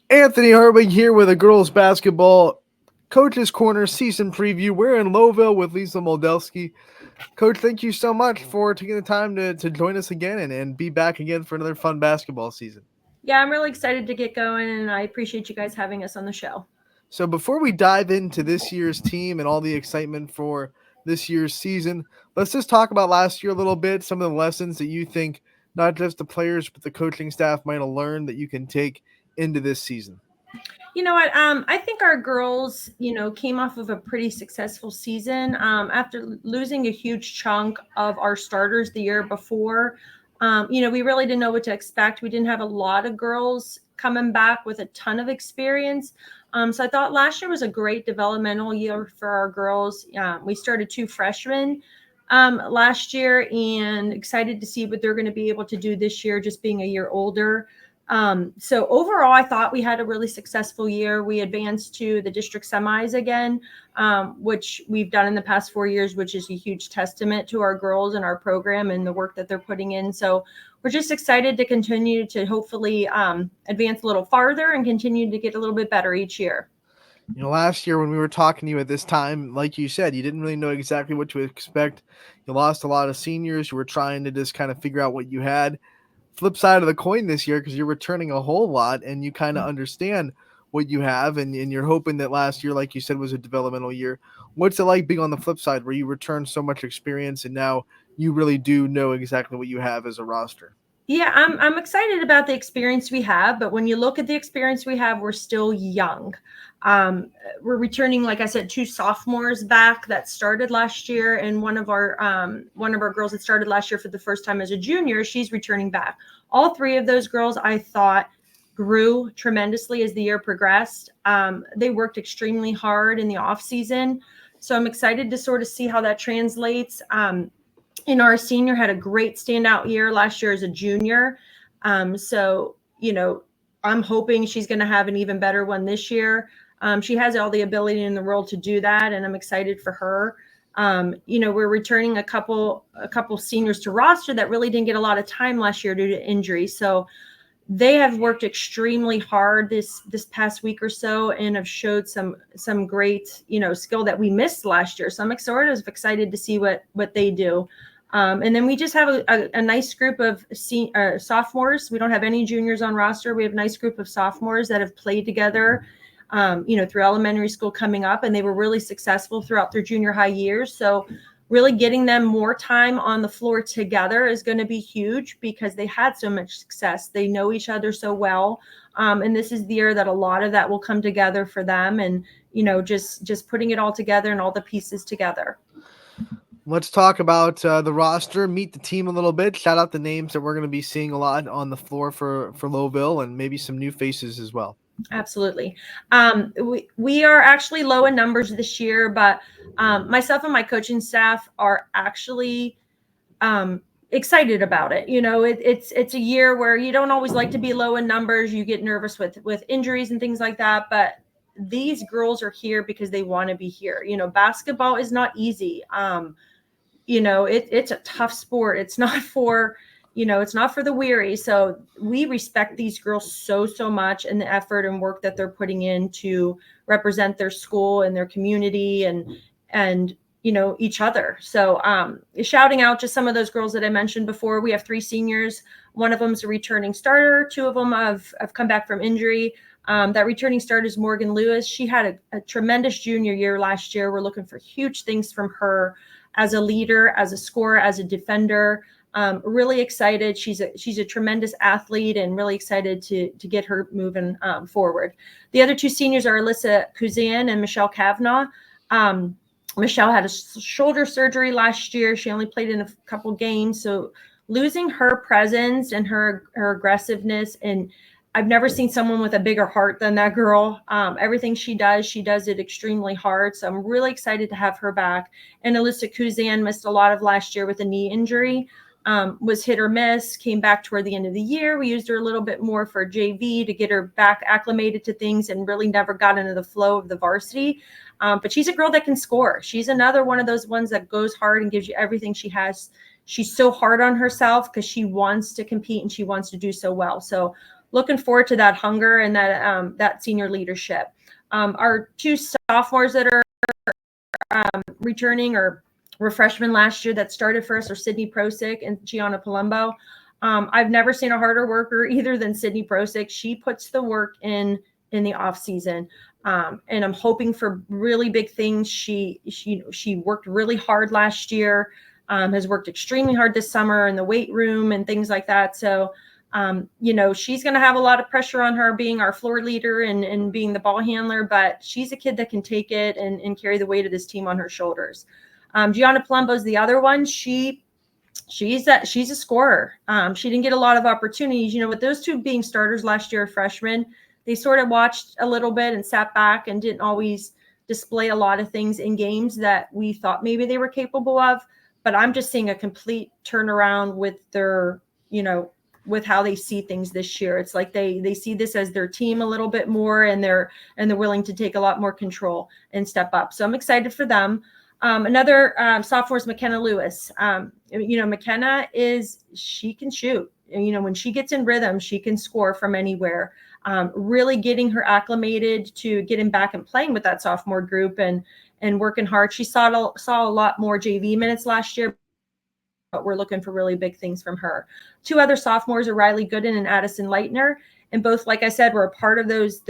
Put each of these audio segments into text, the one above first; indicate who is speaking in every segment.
Speaker 1: Anthony Harbig here with a girls basketball Coach's Corner season preview. We're in Lowellville with Lisa Modelski. Coach, thank you so much for taking the time to join us again and be back again for another fun basketball season.
Speaker 2: Yeah, I'm really excited to get going, and I appreciate you guys having us on the show.
Speaker 1: So before we dive into this year's team and all the excitement for this year's season, let's just talk about last year a little bit, some of the lessons that you think not just the players but the coaching staff might have learned that you can take into this season.
Speaker 2: You know what? I think our girls, came off of a pretty successful season. After losing a huge chunk of our starters the year before, we really didn't know what to expect. We didn't have a lot of girls coming back with a ton of experience. So I thought last year was a great developmental year for our girls. We started two freshmen last year, and excited to see what they're going to be able to do this year, just being a year older. So overall, I thought we had a really successful year. We advanced to the district semis again, which we've done in the past 4 years, which is a huge testament to our girls and our program and the work that they're putting in. So we're just excited to continue to hopefully advance a little farther and continue to get a little bit better each year.
Speaker 1: Last year when we were talking to you at this time, like you said, you didn't really know exactly what to expect. You lost a lot of seniors. You were trying to just kind of figure out what you had. Flip side of the coin this year, because you're returning a whole lot and you kind of understand what you have, and you're hoping that last year, like you said, was a developmental year. What's it like being on the flip side where you return so much experience and now you really do know exactly what you have as a roster?
Speaker 2: Yeah, I'm excited about the experience we have, but when you look at the experience we have, we're still young. We're returning, like I said, two sophomores back that started last year, and one of our girls that started last year for the first time as a junior, she's returning back. All three of those girls, I thought, grew tremendously as the year progressed. They worked extremely hard in the off season, so I'm excited to sort of see how that translates. Our senior had a great standout year last year as a junior. So, I'm hoping she's going to have an even better one this year. She has all the ability in the world to do that, and I'm excited for her. We're returning a couple seniors to roster that really didn't get a lot of time last year due to injury. So they have worked extremely hard this past week or so and have showed some great, skill that we missed last year. So I'm sort of excited to see what they do. And then we just have a nice group of sophomores. We don't have any juniors on roster. We have a nice group of sophomores that have played together, through elementary school coming up, and they were really successful throughout their junior high years. So really getting them more time on the floor together is going to be huge because they had so much success. They know each other so well. And this is the year that a lot of that will come together for them, and, just putting it all together and all the pieces together.
Speaker 1: Let's talk about the roster, meet the team a little bit, shout out the names that we're going to be seeing a lot on the floor for Lowellville, and maybe some new faces as well.
Speaker 2: Absolutely. We are actually low in numbers this year, but myself and my coaching staff are actually excited about it. It's a year where you don't always like to be low in numbers. You get nervous with injuries and things like that, but these girls are here because they want to be here. Basketball is not easy. It's a tough sport. It's not for the weary. So we respect these girls so much, and the effort and work that they're putting in to represent their school and their community and each other. So shouting out just some of those girls that I mentioned before. We have three seniors. One of them is a returning starter. Two of them have come back from injury. That returning starter is Morgan Lewis. She had a tremendous junior year last year. We're looking for huge things from her as a leader, as a scorer, as a defender. Really excited. She's a tremendous athlete, and really excited to get her moving forward. The other two seniors are Alyssa Kuzan and Michelle Kavanaugh. Michelle had a shoulder surgery last year. She only played in a couple games. So losing her presence and her aggressiveness, and I've never seen someone with a bigger heart than that girl. Everything she does it extremely hard. So I'm really excited to have her back. And Alyssa Kuzan missed a lot of last year with a knee injury. Was hit or miss, came back toward the end of the year. We used her a little bit more for JV to get her back acclimated to things, and really never got into the flow of the varsity. But she's a girl that can score. She's another one of those ones that goes hard and gives you everything she has. She's so hard on herself because she wants to compete and she wants to do so well. So looking forward to that hunger and that senior leadership. Our two sophomores that are returning or were freshmen last year that started for us are Sydney Prosick and Gianna Palumbo. I've never seen a harder worker either than Sydney Prosick. She puts the work in the off season. And I'm hoping for really big things. She worked really hard last year, has worked extremely hard this summer in the weight room and things like that. So, she's going to have a lot of pressure on her being our floor leader and being the ball handler, but she's a kid that can take it and carry the weight of this team on her shoulders. Gianna Palumbo is the other one. She's a scorer. She didn't get a lot of opportunities, with those two being starters last year, freshmen. They sort of watched a little bit and sat back and didn't always display a lot of things in games that we thought maybe they were capable of. But I'm just seeing a complete turnaround with their, with how they see things this year. It's like they see this as their team a little bit more, and they're willing to take a lot more control and step up. So I'm excited for them. Another sophomore is McKenna Lewis. McKenna she can shoot. When she gets in rhythm, she can score from anywhere. Really getting her acclimated to getting back and playing with that sophomore group and working hard. She saw a lot more JV minutes last year, but we're looking for really big things from her. Two other sophomores are Riley Gooden and Addison Leitner. And both, like I said, were a part of those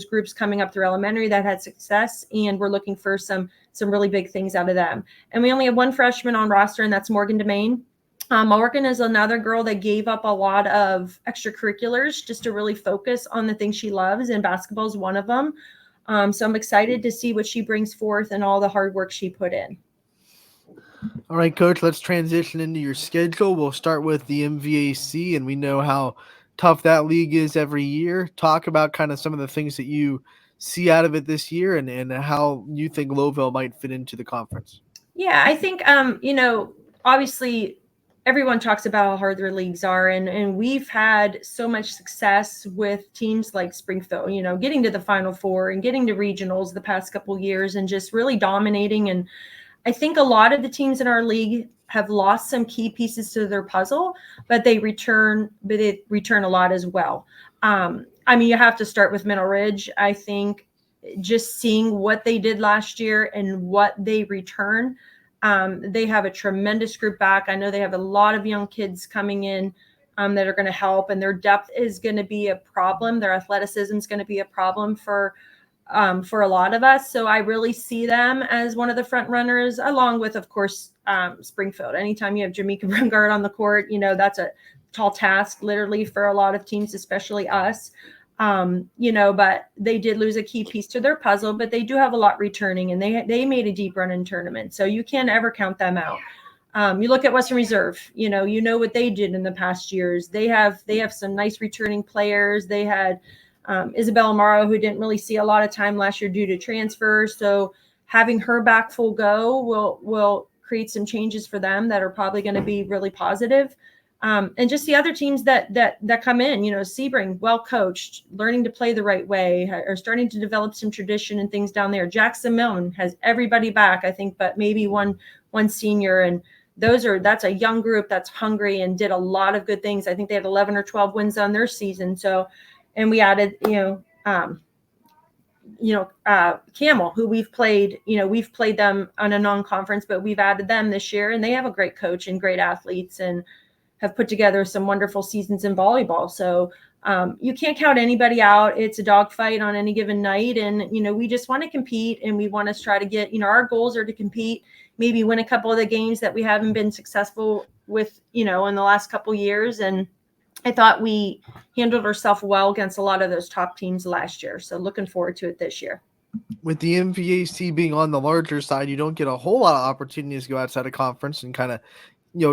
Speaker 2: groups coming up through elementary that had success, and we're looking for some really big things out of them. And we only have one freshman on roster, and that's Morgan Domain. Morgan is another girl that gave up a lot of extracurriculars just to really focus on the things she loves, and basketball is one of them. So I'm excited to see what she brings forth and all the hard work she put in.
Speaker 1: All right, Coach, let's transition into your schedule. We'll start with the MVAC, and we know how tough that league is every year. Talk about kind of some of the things that you see out of it this year and how you think Lowellville might fit into the conference.
Speaker 2: Yeah, I think, obviously everyone talks about how hard their leagues are, and we've had so much success with teams like Springfield, getting to the Final Four and getting to regionals the past couple of years and just really dominating. And I think a lot of the teams in our league have lost some key pieces to their puzzle, but they return a lot as well. You have to start with Middle Ridge. I think just seeing what they did last year and what they return, they have a tremendous group back. I know they have a lot of young kids coming in that are going to help, and their depth is going to be a problem. Their athleticism is going to be a problem for a lot of us. So I really see them as one of the front runners, along with, of course, Springfield. Anytime you have Jamaica Brungard on the court, that's a tall task, literally, for a lot of teams, especially us. But they did lose a key piece to their puzzle, but they do have a lot returning, and they made a deep run in tournament. So you can't ever count them out. You look at Western Reserve, you know what they did in the past years. They have some nice returning players. They had Isabel Amaro, who didn't really see a lot of time last year due to transfer. So having her back full go will create some changes for them that are probably going to be really positive. And just the other teams that come in, Sebring, well coached, learning to play the right way, are starting to develop some tradition and things down there. Jackson Milne has everybody back, I think, but maybe one senior. And that's a young group that's hungry and did a lot of good things. I think they had 11 or 12 wins on their season. So, and we added, Camel, who we've played them on a non-conference, but we've added them this year, and they have a great coach and great athletes and have put together some wonderful seasons in volleyball. So you can't count anybody out. It's a dogfight on any given night. And, we just want to compete, and we want to try to get, our goals are to compete, maybe win a couple of the games that we haven't been successful with, in the last couple of years. And I thought we handled ourselves well against a lot of those top teams last year. So looking forward to it this year.
Speaker 1: With the MVAC being on the larger side, you don't get a whole lot of opportunities to go outside of conference and kind of,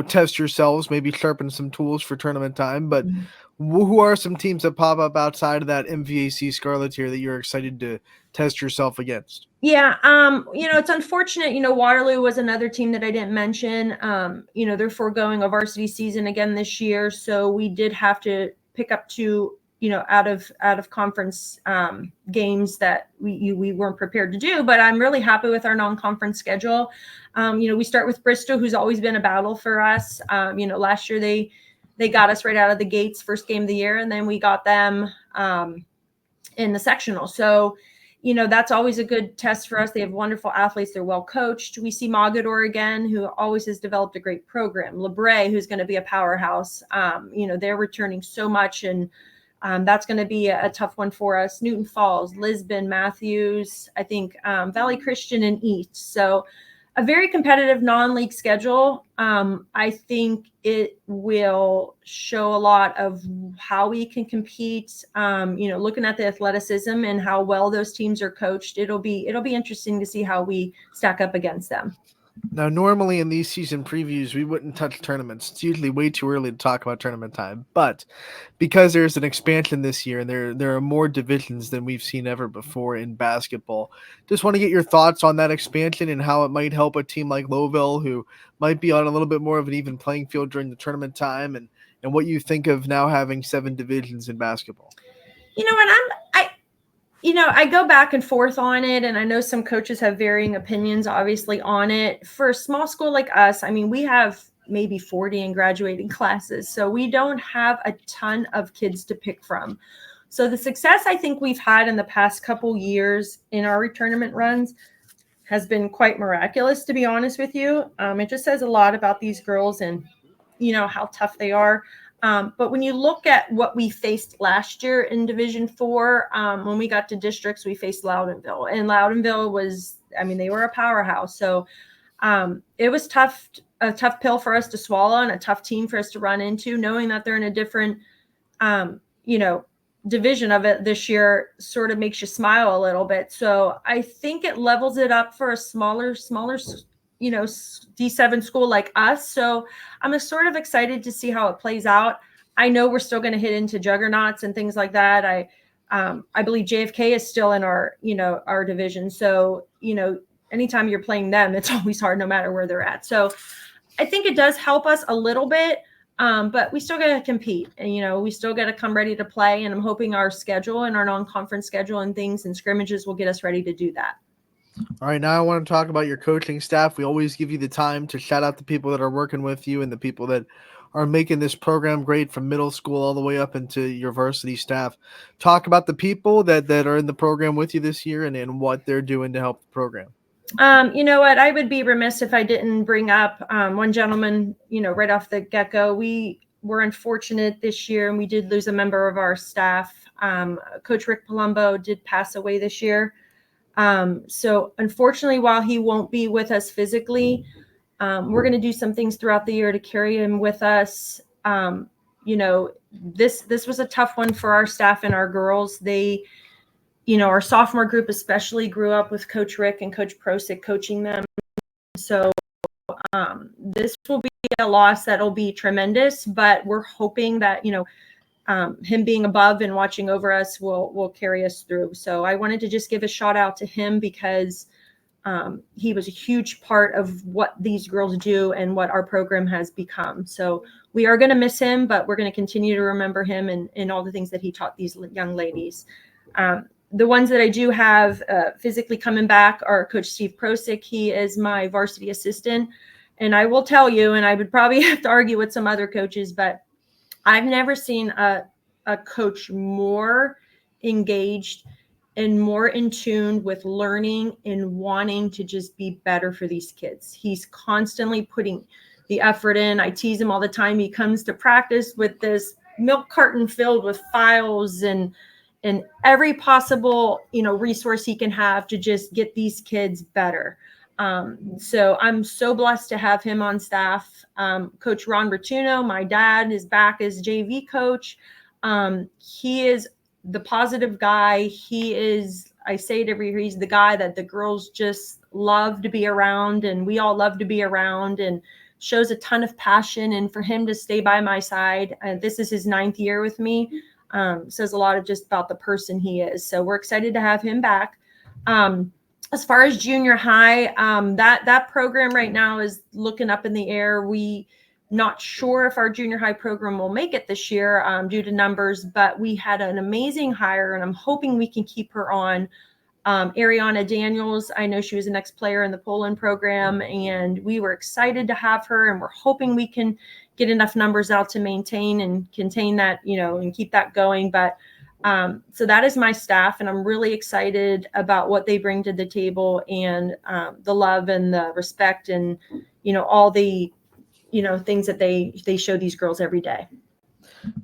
Speaker 1: test yourselves, maybe sharpen some tools for tournament time. But who are some teams that pop up outside of that MVAC Scarlet here that you're excited to test yourself against?
Speaker 2: Yeah. It's unfortunate, Waterloo was another team that I didn't mention. They're foregoing a varsity season again this year. So we did have to pick up two, out of conference games that we weren't prepared to do, but I'm really happy with our non-conference schedule. We start with Bristol, who's always been a battle for us. Last year they they got us right out of the gates, first game of the year, and then we got them in the sectional. So, that's always a good test for us. They have wonderful athletes. They're well coached. We see Mogador again, who always has developed a great program. LeBray, who's going to be a powerhouse. They're returning so much, and that's going to be a tough one for us. Newton Falls, Lisbon, Matthews, I think Valley Christian, and East. So a very competitive non-league schedule. I think it will show a lot of how we can compete. Looking at the athleticism and how well those teams are coached, it'll be interesting to see how we stack up against them.
Speaker 1: Now, normally in these season previews, we wouldn't touch tournaments. It's usually way too early to talk about tournament time. But because there's an expansion this year and there are more divisions than we've seen ever before in basketball, just want to get your thoughts on that expansion and how it might help a team like Lowellville, who might be on a little bit more of an even playing field during the tournament time, and what you think of now having 7 divisions in basketball.
Speaker 2: I go back and forth on it, and I know some coaches have varying opinions, obviously, on it. For a small school like us, we have maybe 40 in graduating classes, so we don't have a ton of kids to pick from. So the success I think we've had in the past couple years in our tournament runs has been quite miraculous, to be honest with you. It just says a lot about these girls and, how tough they are. But when you look at what we faced last year in Division 4, when we got to districts, we faced Loudonville. And Loudonville was, they were a powerhouse. So it was a tough pill for us to swallow and a tough team for us to run into, knowing that they're in a different, division of it this year sort of makes you smile a little bit. So I think it levels it up for a smaller, D7 school like us. So I'm sort of excited to see how it plays out. I know we're still going to hit into juggernauts and things like that. I believe JFK is still in our division. So, anytime you're playing them, it's always hard no matter where they're at. So I think it does help us a little bit. But we still got to compete, and, we still got to come ready to play. And I'm hoping our schedule and our non-conference schedule and things and scrimmages will get us ready to do that.
Speaker 1: All right, now I want to talk about your coaching staff. We always give you the time to shout out the people that are working with you and the people that are making this program great from middle school all the way up into your varsity staff. Talk about the people that are in the program with you this year and what they're doing to help the program.
Speaker 2: You know what? I would be remiss if I didn't bring up one gentleman, right off the get-go. We were unfortunate this year, and we did lose a member of our staff. Coach Rick Palumbo did pass away this year. So unfortunately, while he won't be with us physically, we're going to do some things throughout the year to carry him with us. This was a tough one for our staff and our girls. They, our sophomore group especially grew up with Coach Rick and Coach Prosick coaching them. So this will be a loss that'll be tremendous, but we're hoping that, him being above and watching over us will carry us through. So I wanted to just give a shout out to him because he was a huge part of what these girls do and what our program has become. So we are going to miss him, but we're going to continue to remember him and all the things that he taught these young ladies. The ones that I do have physically coming back are Coach Steve Prosick. He is my varsity assistant. And I will tell you, and I would probably have to argue with some other coaches, but I've never seen a coach more engaged and more in tune with learning and wanting to just be better for these kids. He's constantly putting the effort in. I tease him all the time. He comes to practice with this milk carton filled with files and every possible, resource he can have to just get these kids better. So I'm so blessed to have him on staff. Coach Ron Bertuno, my dad, is back as JV coach. He is the positive guy. He is, I say it every year, he's the guy that the girls just love to be around, and we all love to be around, and shows a ton of passion. And for him to stay by my side, this is his 9th year with me, says a lot of just about the person he is. So we're excited to have him back. As far as junior high, that program right now is looking up in the air. We not sure if our junior high program will make it this year due to numbers, but we had an amazing hire, and I'm hoping we can keep her on. Ariana Daniels, I know she was the next player in the Poland program, and we were excited to have her, and we're hoping we can get enough numbers out to maintain and contain that, and keep that going. But so that is my staff, and I'm really excited about what they bring to the table, and the love and the respect, and all the things that they show these girls every day.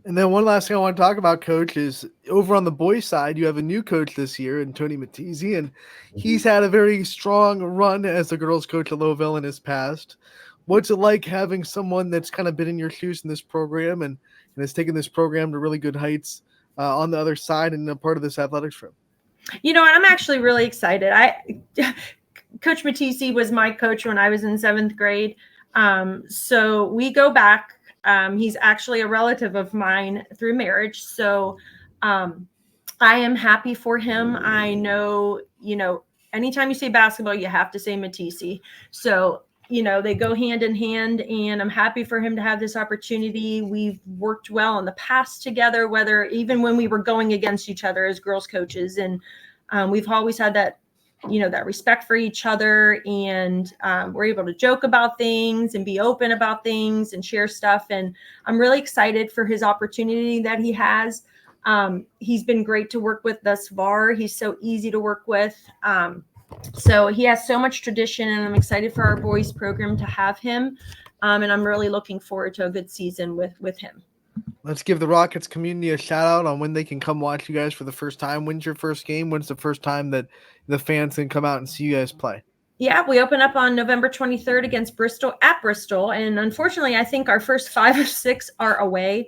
Speaker 1: And then one last thing I want to talk about, Coach, is over on the boys' side, you have a new coach this year in Tony Mattisi, and he's had a very strong run as the girls' coach at Lowellville in his past. What's it like having someone that's kind of been in your shoes in this program and has taken this program to really good heights on the other side and a part of this athletics room?
Speaker 2: And I'm actually really excited. Coach Mattisi was my coach when I was in 7th grade. So we go back. He's actually a relative of mine through marriage. So I am happy for him. I know, anytime you say basketball, you have to say Mattisi. So, they go hand in hand, and I'm happy for him to have this opportunity. We've worked well in the past together, even when we were going against each other as girls coaches. And we've always had that, that respect for each other, and we're able to joke about things and be open about things and share stuff. And I'm really excited for his opportunity that he has. He's been great to work with thus far. He's so easy to work with. So he has so much tradition, and I'm excited for our boys program to have him. And I'm really looking forward to a good season with him.
Speaker 1: Let's give the Rockets community a shout out on when they can come watch you guys for the first time. When's your first game? When's the first time that the fans can come out and see you guys play?
Speaker 2: Yeah, we open up on November 23rd against Bristol at Bristol. And unfortunately, I think our first 5 or 6 are away.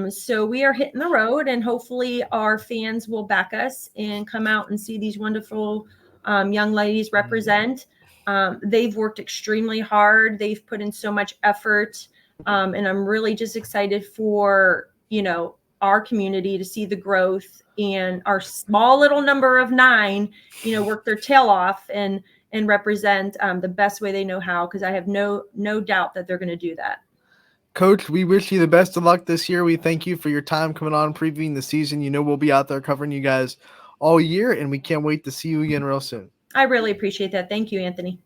Speaker 2: So we are hitting the road, and hopefully our fans will back us and come out and see these wonderful young ladies represent. They've worked extremely hard. They've put in so much effort. And I'm really just excited for, our community to see the growth, and our small little number of 9, work their tail off and represent the best way they know how, because I have no doubt that they're going to do that.
Speaker 1: Coach, we wish you the best of luck this year. We thank you for your time coming on, previewing the season. We'll be out there covering you guys all year, and we can't wait to see you again real soon.
Speaker 2: I really appreciate that. Thank you, Anthony.